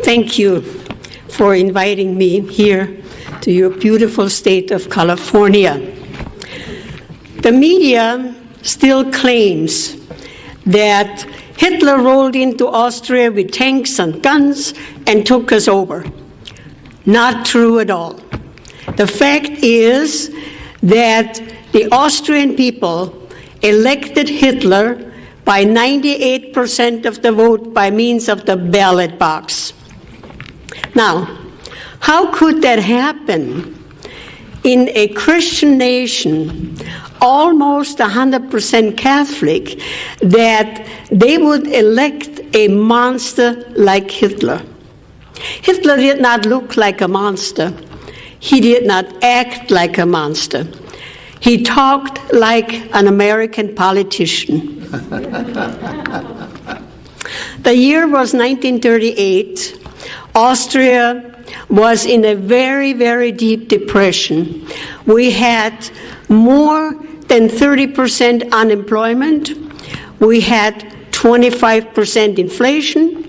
thank you for inviting me here to your beautiful state of California. The media still claims that Hitler rolled into Austria with tanks and guns and took us over. Not true at all. The fact is that the Austrian people elected Hitler by 98% of the vote by means of the ballot box. Now, how could that happen in a Christian nation, almost 100% Catholic, that they would elect a monster like Hitler? Hitler did not look like a monster. He did not act like a monster. He talked like an American politician. The year was 1938. Austria was in a very, very deep depression. We had more than 30% unemployment. We had 25% inflation.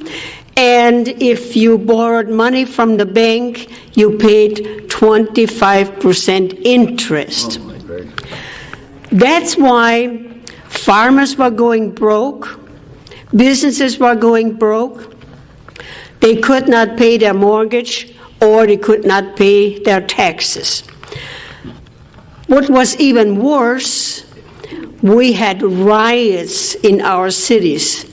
And if you borrowed money from the bank, you paid 25% interest. That's why farmers were going broke, businesses were going broke. They could not pay their mortgage, or they could not pay their taxes. What was even worse, we had riots in our cities.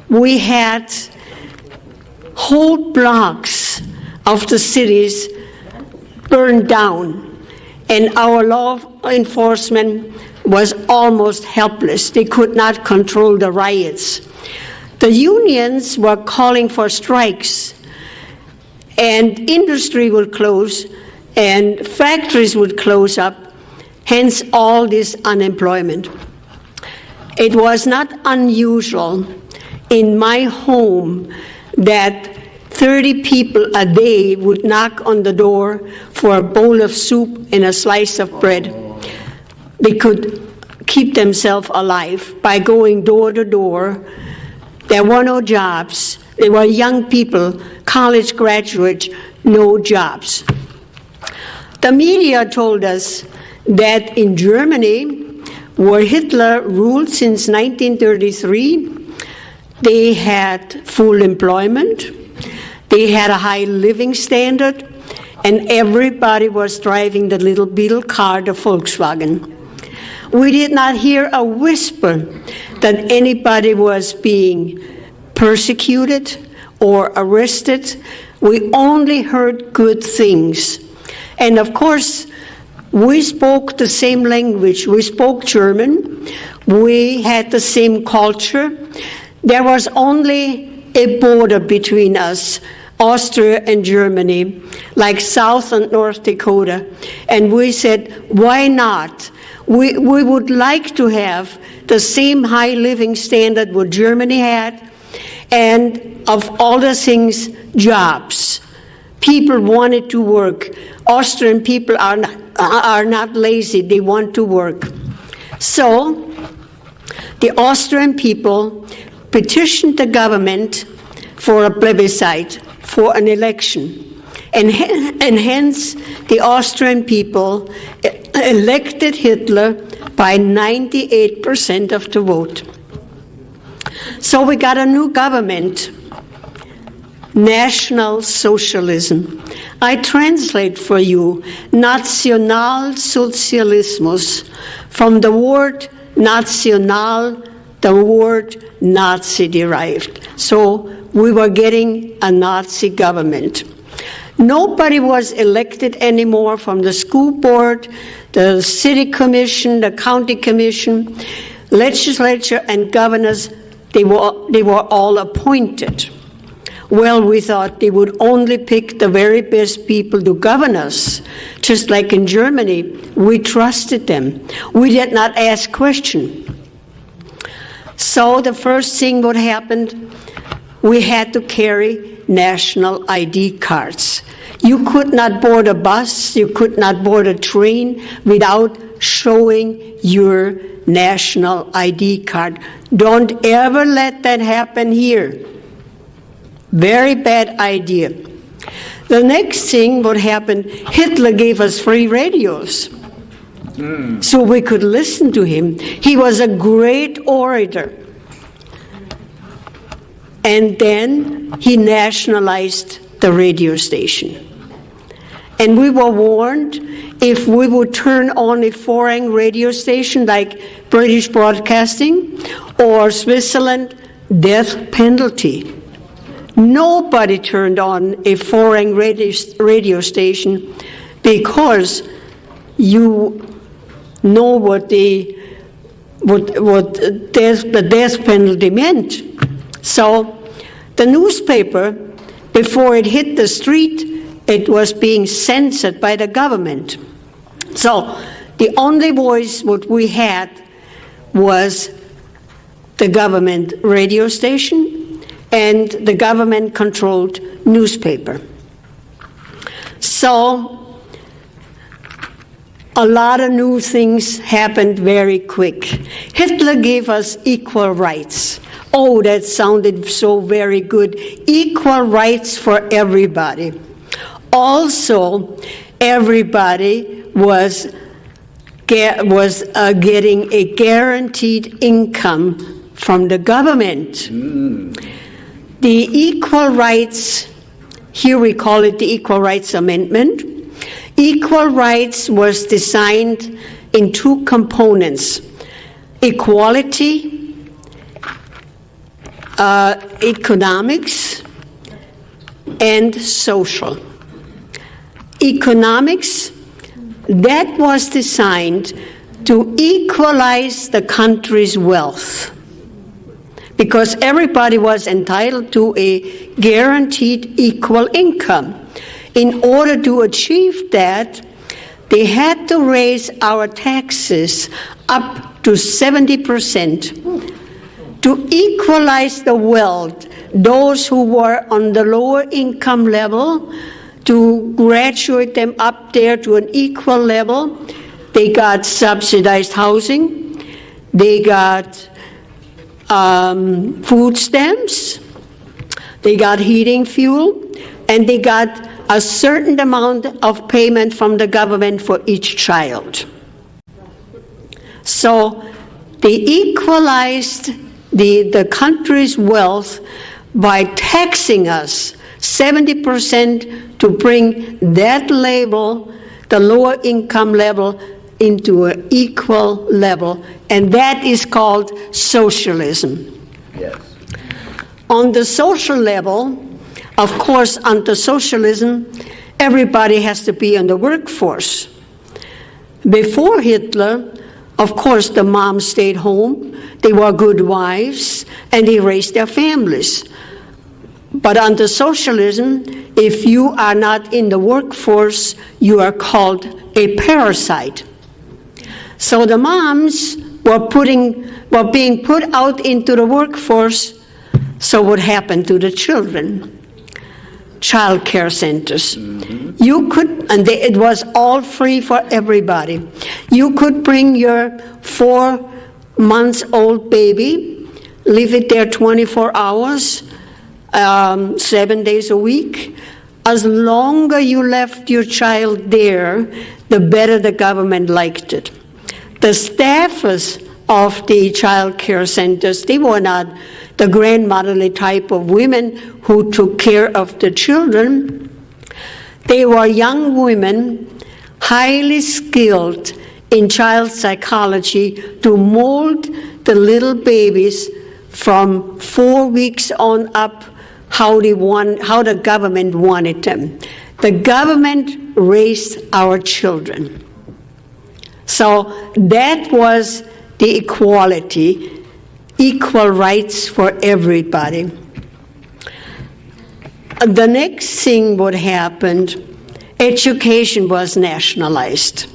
We had whole blocks of the cities burned down, and our law enforcement was almost helpless. They could not control the riots. The unions were calling for strikes, and industry would close, and factories would close up, hence all this unemployment. It was not unusual in my home that 30 people a day would knock on the door for a bowl of soup and a slice of bread. They could keep themselves alive by going door to door. There were no jobs. They were young people, college graduates, no jobs. The media told us that in Germany, where Hitler ruled since 1933, they had full employment, they had a high living standard, and everybody was driving the little beetle car, the Volkswagen. We did not hear a whisper that anybody was being persecuted or arrested. We only heard good things. And of course, we spoke the same language. We spoke German. We had the same culture. There was only a border between us, Austria and Germany, like South and North Dakota. And we said, why not? We would like to have the same high living standard what Germany had, and of all the things, jobs. People wanted to work. Austrian people are not lazy, they want to work. So the Austrian people petitioned the government for a plebiscite, for an election. And hence, the Austrian people elected Hitler by 98% of the vote. So we got a new government, National Socialism. I translate for you, Nationalsozialismus, from the word national, the word Nazi derived. So we were getting a Nazi government. Nobody was elected anymore from the school board, the city commission, the county commission, legislature, and governors. They were all appointed. Well, we thought they would only pick the very best people to govern us. Just like in Germany, we trusted them. We did not ask questions. So the first thing what happened, we had to carry national ID cards. You could not board a bus, you could not board a train without showing your national ID card. Don't ever let that happen here. Very bad idea. The next thing what happened, Hitler gave us free radios. So we could listen to him. He was a great orator. And then he nationalized the radio station. And we were warned if we would turn on a foreign radio station like British Broadcasting or Switzerland, death penalty. Nobody turned on a foreign radio station because you know what the death penalty meant. So the newspaper, before it hit the street, it was being censored by the government. So the only voice what we had was the government radio station and the government-controlled newspaper. So a lot of new things happened very quick. Hitler gave us equal rights. Oh, that sounded so very good. Equal rights for everybody. Also, everybody was getting a guaranteed income from the government. The equal rights, here we call it the Equal Rights Amendment. Equal rights was designed in two components: equality, economics, and social. Economics, that was designed to equalize the country's wealth, because everybody was entitled to a guaranteed equal income. In order to achieve that, they had to raise our taxes up to 70% to equalize the wealth. Those who were on the lower income level, to graduate them up there to an equal level. They got subsidized housing, they got food stamps, they got heating fuel, and they got a certain amount of payment from the government for each child. So they equalized the country's wealth by taxing us 70% to bring that level, the lower income level, into an equal level, and that is called socialism. Yes. On the social level, of course, under socialism, everybody has to be in the workforce. Before Hitler, of course, the moms stayed home, they were good wives, and they raised their families. But under socialism, if you are not in the workforce, you are called a parasite. So the moms were being put out into the workforce. So what happened to the children? Child care centers. You could, and it was all free for everybody. You could bring your 4-month-old baby, leave it there 24 hours, 7 days a week. As long as you left your child there, the better the government liked it. The staffers of the child care centers, they were not the grandmotherly type of women who took care of the children. They were young women, highly skilled in child psychology, to mold the little babies from 4 weeks on up how the government wanted them. The government raised our children. So that was the equality, equal rights for everybody. The next thing what happened, education was nationalized.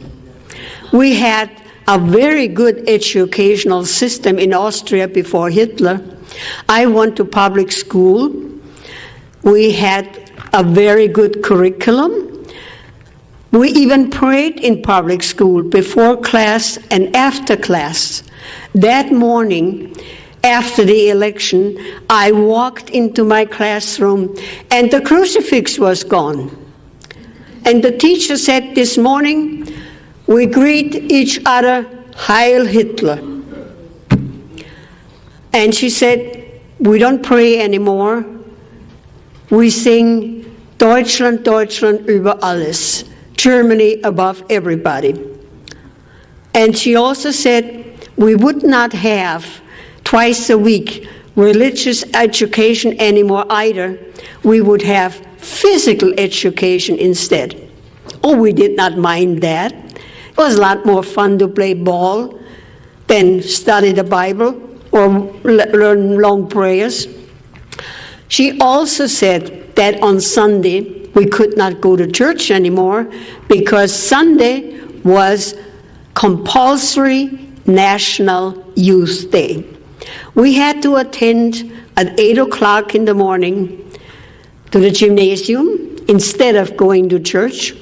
We had a very good educational system in Austria before Hitler. I went to public school. We had a very good curriculum. We even prayed in public school before class and after class. That morning, after the election, I walked into my classroom and the crucifix was gone. And the teacher said, this morning, we greet each other, Heil Hitler. And she said, we don't pray anymore. We sing Deutschland, Deutschland über alles, Germany above everybody. And she also said, we would not have twice a week religious education anymore either. We would have physical education instead. Oh, we did not mind that. It was a lot more fun to play ball than study the Bible or learn long prayers. She also said that on Sunday we could not go to church anymore because Sunday was compulsory National Youth Day. We had to attend at 8 o'clock in the morning to the gymnasium instead of going to church.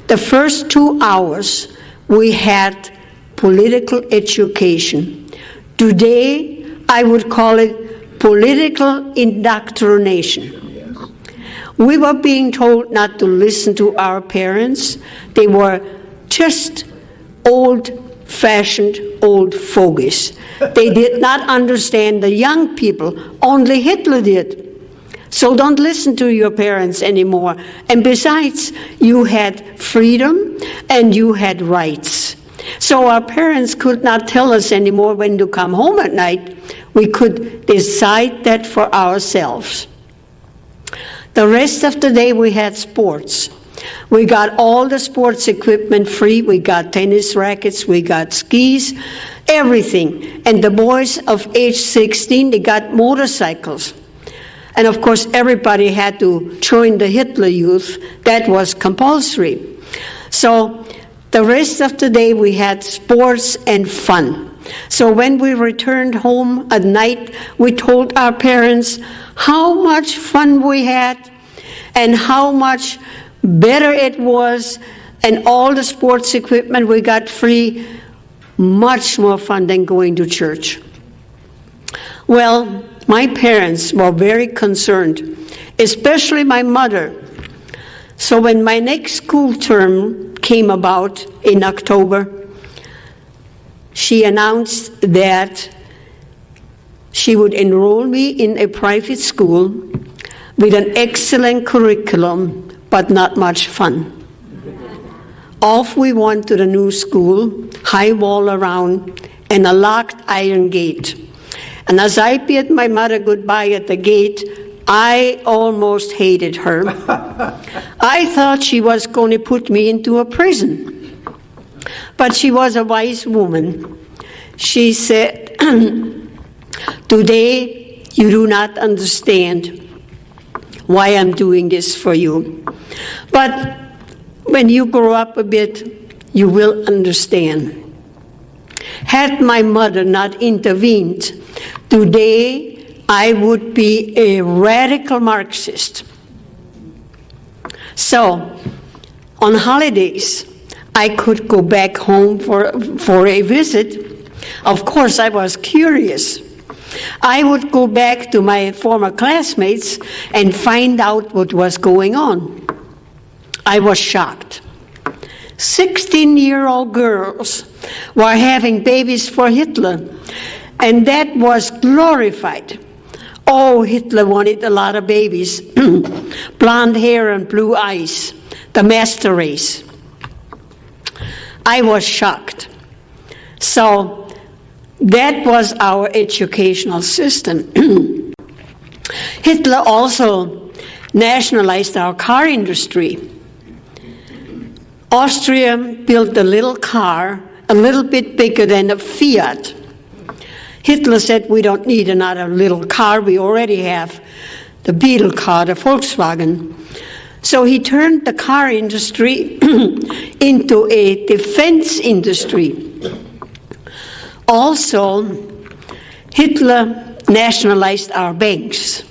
The first 2 hours we had political education. Today I would call it political indoctrination. We were being told not to listen to our parents. They were just old-fashioned old fogies. They did not understand the young people. Only Hitler did. So don't listen to your parents anymore. And besides, you had freedom and you had rights. So our parents could not tell us anymore when to come home at night. We could decide that for ourselves. The rest of the day we had sports. We got all the sports equipment free. We got tennis rackets, we got skis, everything. And the boys of age 16, they got motorcycles. And of course, everybody had to join the Hitler Youth. That was compulsory. So the rest of the day we had sports and fun. So when we returned home at night, we told our parents how much fun we had and how much better it was, and all the sports equipment we got free, much more fun than going to church. Well, my parents were very concerned, especially my mother. So when my next school term came about in October, she announced that she would enroll me in a private school with an excellent curriculum, but not much fun. Off we went to the new school, high wall around, and a locked iron gate. And as I bid my mother goodbye at the gate, I almost hated her. I thought she was going to put me into a prison. But she was a wise woman. She said, today you do not understand why I'm doing this for you. But when you grow up a bit, you will understand. Had my mother not intervened, today I would be a radical Marxist. So, on holidays, I could go back home for a visit. Of course, I was curious. I would go back to my former classmates and find out what was going on. I was shocked. 16-year-old girls were having babies for Hitler, and that was glorified. Oh, Hitler wanted a lot of babies, blonde hair and blue eyes, the master race. I was shocked. So that was our educational system. Hitler also nationalized our car industry. Austria built a little car, a little bit bigger than a Fiat. Hitler said, we don't need another little car, we already have the Beetle car, the Volkswagen. So he turned the car industry into a defense industry. Also, Hitler nationalized our banks.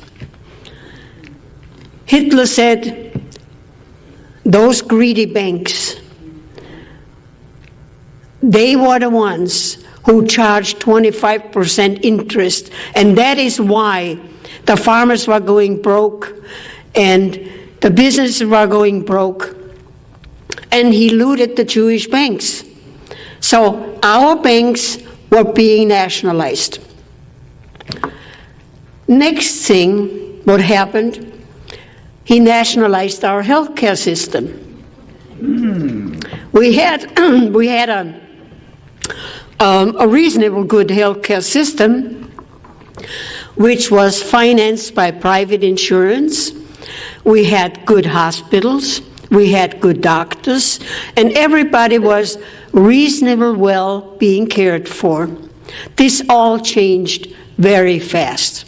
Hitler said, those greedy banks, they were the ones who charged 25% interest. And that is why the farmers were going broke and the businesses were going broke. And he looted the Jewish banks. So our banks were being nationalized. Next thing, what happened, he nationalized our healthcare system. We had a reasonable good healthcare system, which was financed by private insurance. We had good hospitals, we had good doctors, and everybody was reasonable well being cared for. This all changed very fast.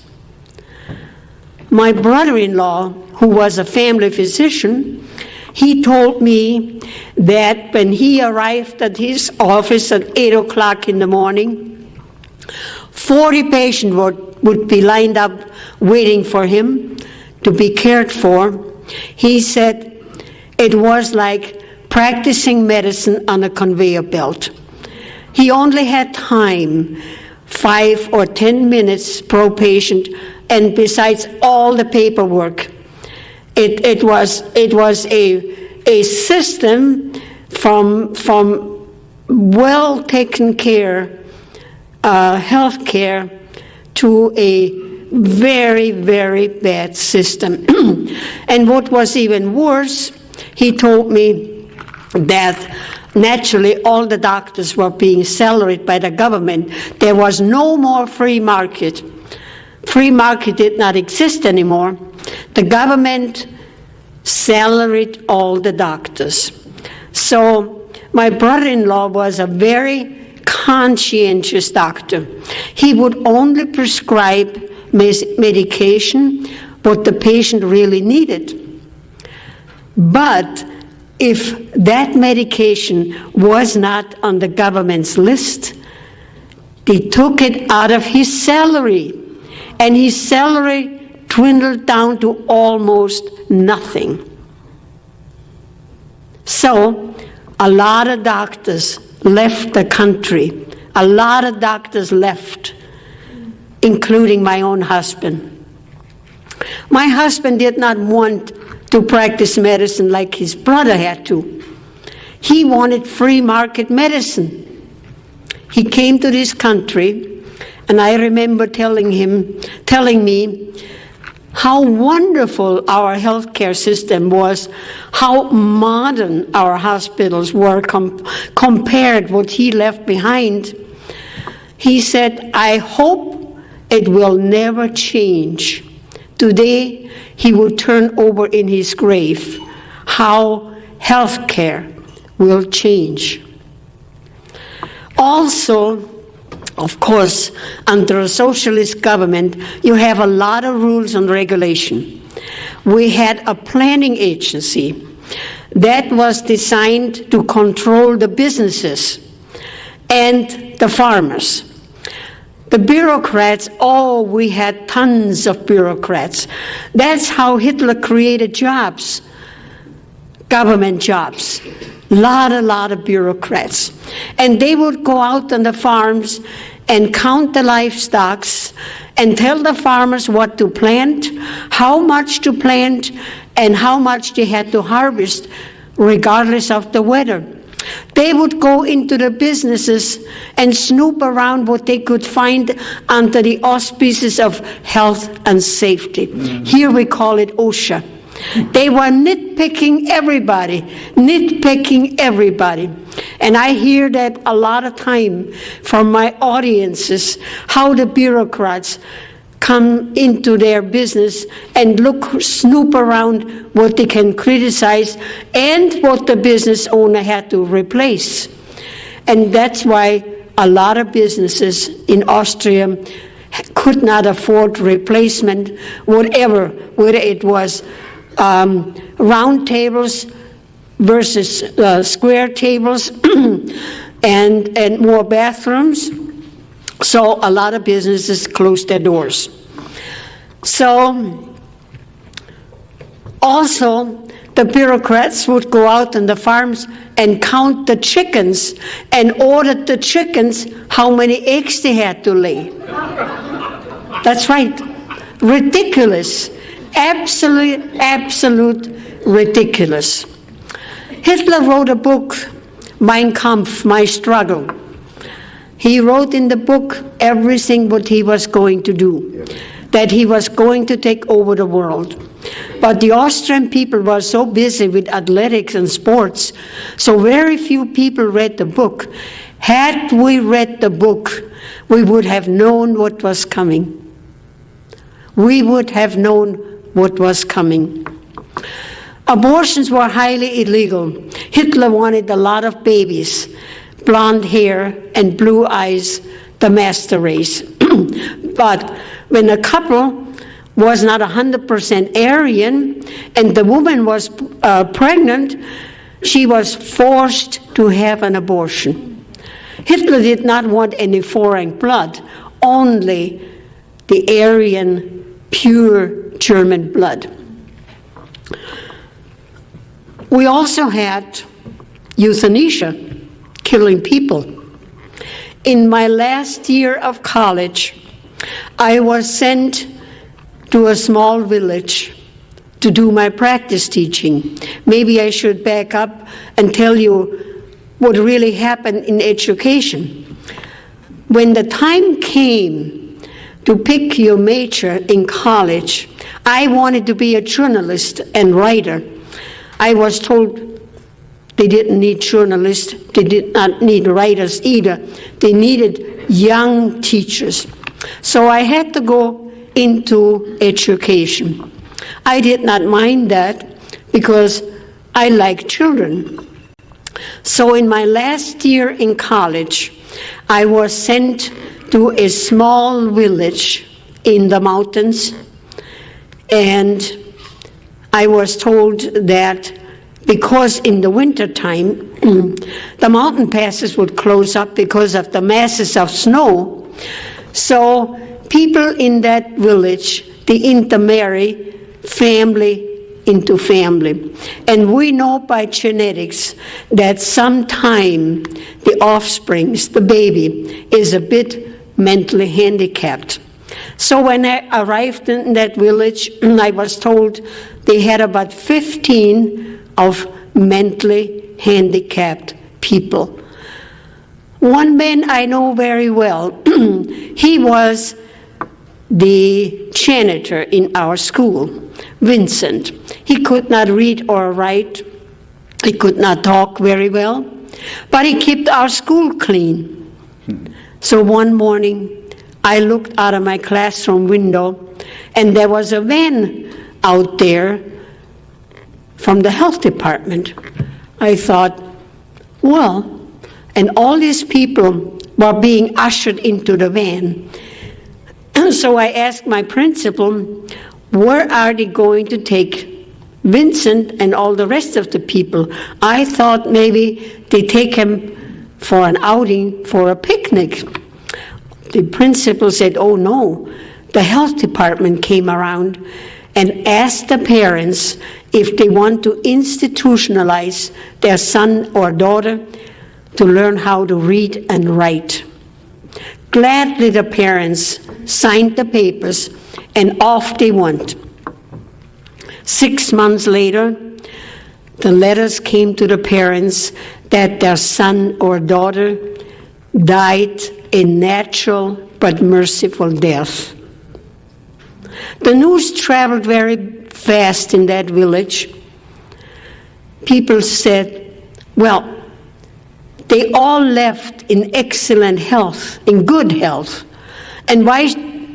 My brother-in-law, who was a family physician, he told me that when he arrived at his office at 8 o'clock in the morning, 40 patients would be lined up waiting for him to be cared for. He said it was like practicing medicine on a conveyor belt. He only had time, 5 or 10 minutes per patient, and besides all the paperwork. It was a system from well taken care health care to a very, very bad system. And what was even worse, he told me that naturally all the doctors were being salaried by the government. There was no more free market. Free market did not exist anymore. The government salaried all the doctors. So my brother-in-law was a very conscientious doctor. He would only prescribe medication what the patient really needed. But if that medication was not on the government's list, they took it out of his salary, and his salary dwindled down to almost nothing. So a lot of doctors left the country. A lot of doctors left, including my own husband. My husband did not want to practice medicine like his brother had to. He wanted free market medicine. He came to this country, and I remember telling me how wonderful our healthcare system was, how modern our hospitals were compared what he left behind. He said, I hope it will never change. Today, he would turn over in his grave how healthcare will change. Also, of course, under a socialist government, you have a lot of rules and regulation. We had a planning agency that was designed to control the businesses and the farmers. The bureaucrats, we had tons of bureaucrats. That's how Hitler created jobs, government jobs. Lot of bureaucrats. And they would go out on the farms and count the livestock and tell the farmers what to plant, how much to plant, and how much they had to harvest, regardless of the weather. They would go into the businesses and snoop around what they could find under the auspices of health and safety. Mm-hmm. Here we call it OSHA. They were nitpicking everybody. And I hear that a lot of time from my audiences, how the bureaucrats come into their business and snoop around what they can criticize and what the business owner had to replace. And that's why a lot of businesses in Austria could not afford replacement, whether it was round tables versus square tables and more bathrooms. So a lot of businesses closed their doors. So Also, the bureaucrats would go out on the farms and count the chickens and order the chickens how many eggs they had to lay. That's right. Ridiculous. Absolute ridiculous. Hitler wrote a book, Mein Kampf, My Struggle. He wrote in the book everything what he was going to do, that he was going to take over the world. But the Austrian people were so busy with athletics and sports, so very few people read the book. Had we read the book, we would have known what was coming. We would have known what was coming. Abortions were highly illegal. Hitler wanted a lot of babies, blonde hair and blue eyes, the master race. But when a couple was not 100% Aryan and the woman was pregnant, she was forced to have an abortion. Hitler did not want any foreign blood, only the Aryan, pure German blood. We also had euthanasia, killing people. In my last year of college, I was sent to a small village to do my practice teaching. Maybe I should back up and tell you what really happened in education. When the time came to pick your major in college, I wanted to be a journalist and writer. I was told they didn't need journalists, they did not need writers either. They needed young teachers. So I had to go into education. I did not mind that because I like children. So in my last year in college, I was sent to a small village in the mountains, and I was told that because in the wintertime, the mountain passes would close up because of the masses of snow. So people in that village, they intermarry family into family. And we know by genetics that sometime the offsprings, the baby, is a bit mentally handicapped. So when I arrived in that village, I was told they had about 15 of mentally handicapped people. One man I know very well, he was the janitor in our school, Vincent. He could not read or write. He could not talk very well, but he kept our school clean. So one morning, I looked out of my classroom window, and there was a van out there from the health department. I thought, well, and all these people were being ushered into the van. So I asked my principal, where are they going to take Vincent and all the rest of the people? I thought maybe they take him for an outing, for a picnic. The principal said, oh no, the health department came around and asked the parents if they want to institutionalize their son or daughter to learn how to read and write. Gladly the parents signed the papers and off they went. 6 months later, the letters came to the parents that their son or daughter died a natural but merciful death. The news traveled very fast in that village. People said, well, they all left in excellent health, in good health. And why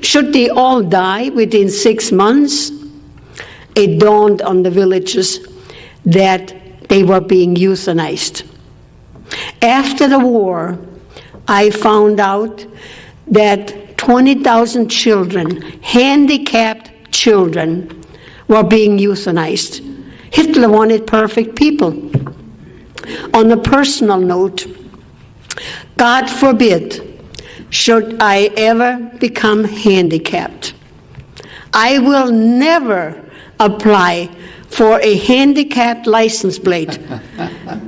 should they all die within 6 months? It dawned on the villagers that they were being euthanized. After the war, I found out that 20,000 children, handicapped children, were being euthanized. Hitler wanted perfect people. On a personal note, God forbid, should I ever become handicapped, I will never apply for a handicapped license plate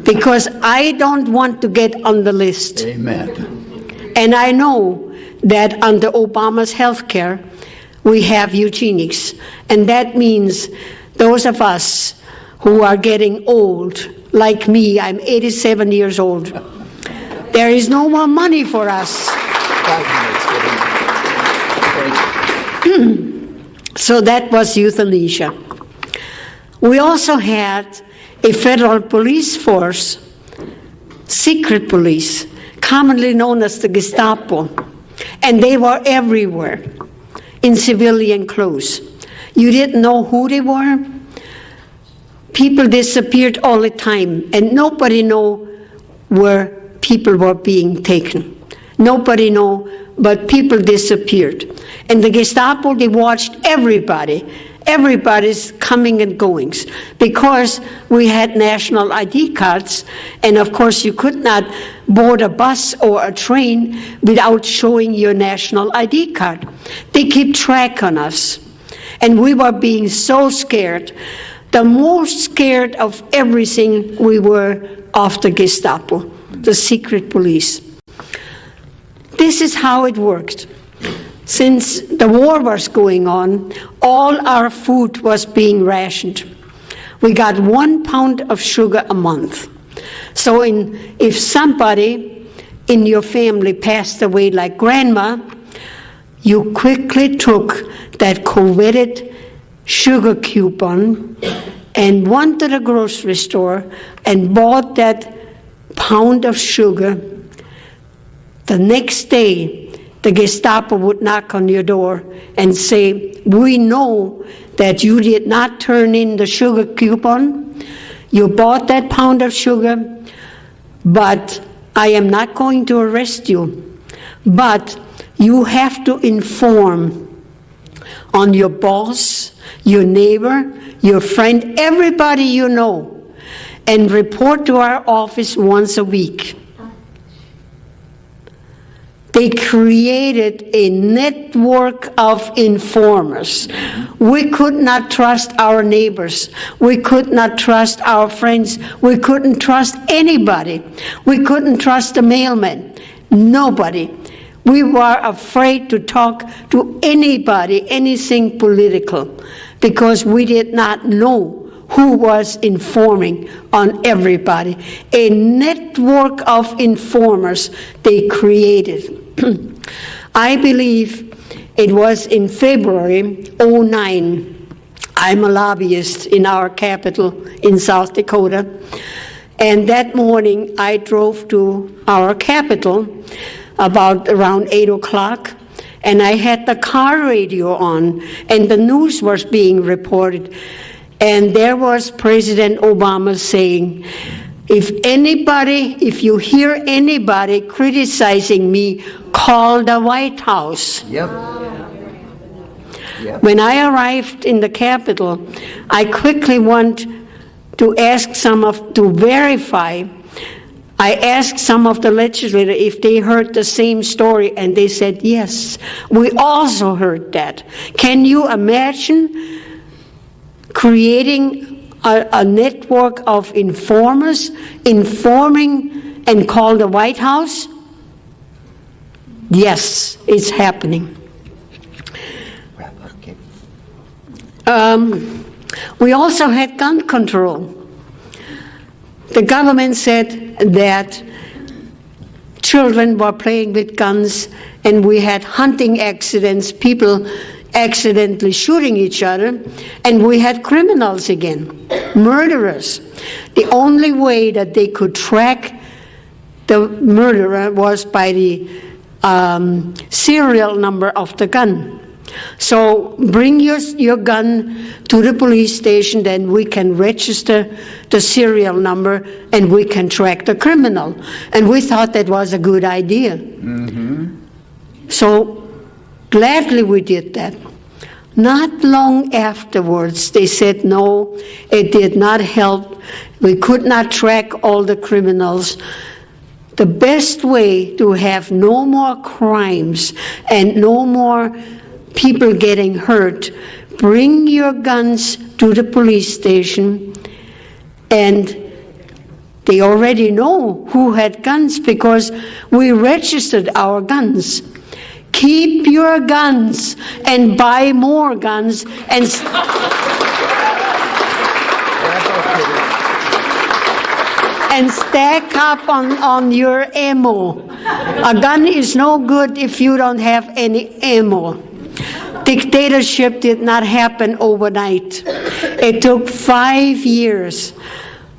because I don't want to get on the list. Amen. And I know that under Obama's health care, we have eugenics. And that means those of us who are getting old, like me, I'm 87 years old, there is no more money for us. So that was euthanasia. We also had a federal police force, secret police, commonly known as the Gestapo, and they were everywhere in civilian clothes. You didn't know who they were. People disappeared all the time, and nobody knew where people were being taken. Nobody knew, but people disappeared. And the Gestapo, they watched everybody's coming and goings, because we had national ID cards, and of course you could not board a bus or a train without showing your national ID card. They keep track on us, and we were being so scared. The most scared of everything we were of the Gestapo, the secret police. This is how it worked. Since the war was going on, all our food was being rationed. We got 1 pound of sugar a month. So if somebody in your family passed away, like grandma, you quickly took that coveted sugar coupon and went to the grocery store and bought that pound of sugar. The next day, the Gestapo would knock on your door and say, "We know that you did not turn in the sugar coupon. You bought that pound of sugar, but I am not going to arrest you. But you have to inform on your boss, your neighbor, your friend, everybody you know, and report to our office once a week." They created a network of informers. We could not trust our neighbors. We could not trust our friends. We couldn't trust anybody. We couldn't trust the mailman. Nobody. We were afraid to talk to anybody, anything political, because we did not know who was informing on everybody. A network of informers they created. I believe it was in February 2009. I'm a lobbyist in our capital in South Dakota. And that morning I drove to our capital about around 8 o'clock. And I had the car radio on, and the news was being reported. And there was President Obama saying, if you hear anybody criticizing me, call the White House. Yep. When I arrived in the Capitol, I quickly went to verify. I asked some of the legislators if they heard the same story, and they said, yes, we also heard that. Can you imagine creating a network of informers, informing and call the White House? Yes, it's happening. We also had gun control. The government said that children were playing with guns, and we had hunting accidents, people accidentally shooting each other, and we had criminals again, murderers. The only way that they could track the murderer was by the serial number of the gun. So bring your gun to the police station, then we can register the serial number and we can track the criminal. And we thought that was a good idea. Mm-hmm. So gladly we did that. Not long afterwards, they said, no, it did not help. We could not track all the criminals. The best way to have no more crimes and no more people getting hurt bring your guns to the police station, and they already know who had guns because we registered our guns. Keep your guns and buy more guns and stack up on your ammo. A gun is no good if you don't have any ammo. Dictatorship did not happen overnight. It took 5 years,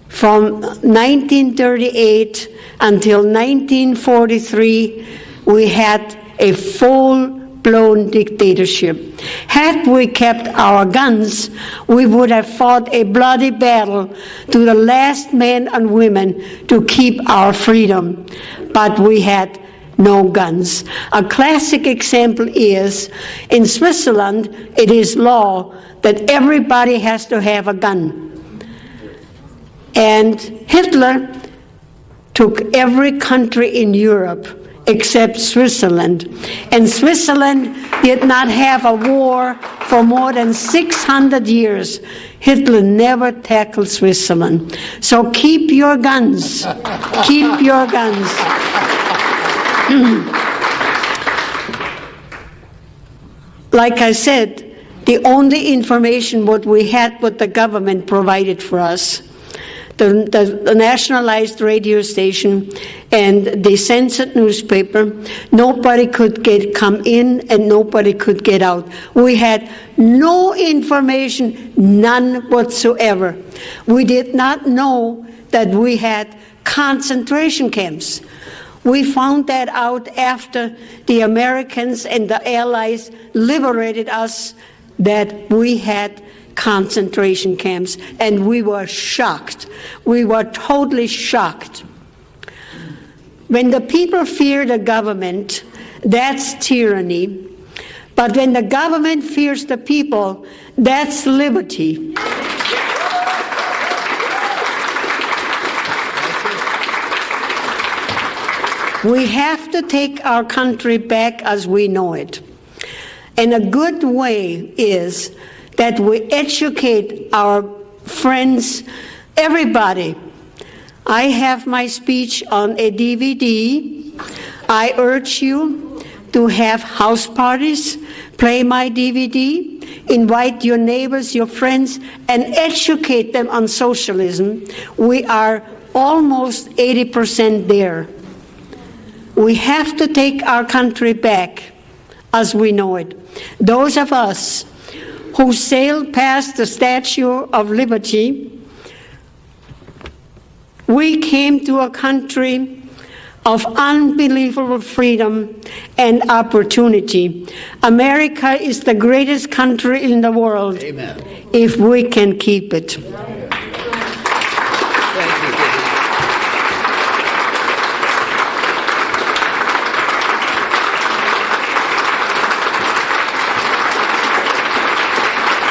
from 1938 until 1943, we had a full-blown dictatorship. Had we kept our guns, we would have fought a bloody battle to the last man and women to keep our freedom. But we had no guns. A classic example is, in Switzerland, it is law that everybody has to have a gun. And Hitler took every country in Europe except Switzerland. And Switzerland did not have a war for more than 600 years. Hitler never tackled Switzerland. So keep your guns. Keep your guns. Like I said, the only information what we had, what the government provided for us, the nationalized radio station and the censored newspaper, nobody could come in and nobody could get out. We had no information, none whatsoever. We did not know that we had concentration camps. We found that out after the Americans and the Allies liberated us, that we had concentration camps, and we were shocked. We were totally shocked. When the people fear the government, that's tyranny. But when the government fears the people, that's liberty. We have to take our country back as we know it. And a good way is that we educate our friends, everybody. I have my speech on a DVD. I urge you to have house parties, play my DVD, invite your neighbors, your friends, and educate them on socialism. We are almost 80% there. We have to take our country back as we know it. Those of us who sailed past the Statue of Liberty, we came to a country of unbelievable freedom and opportunity. America is the greatest country in the world. Amen. If we can keep it.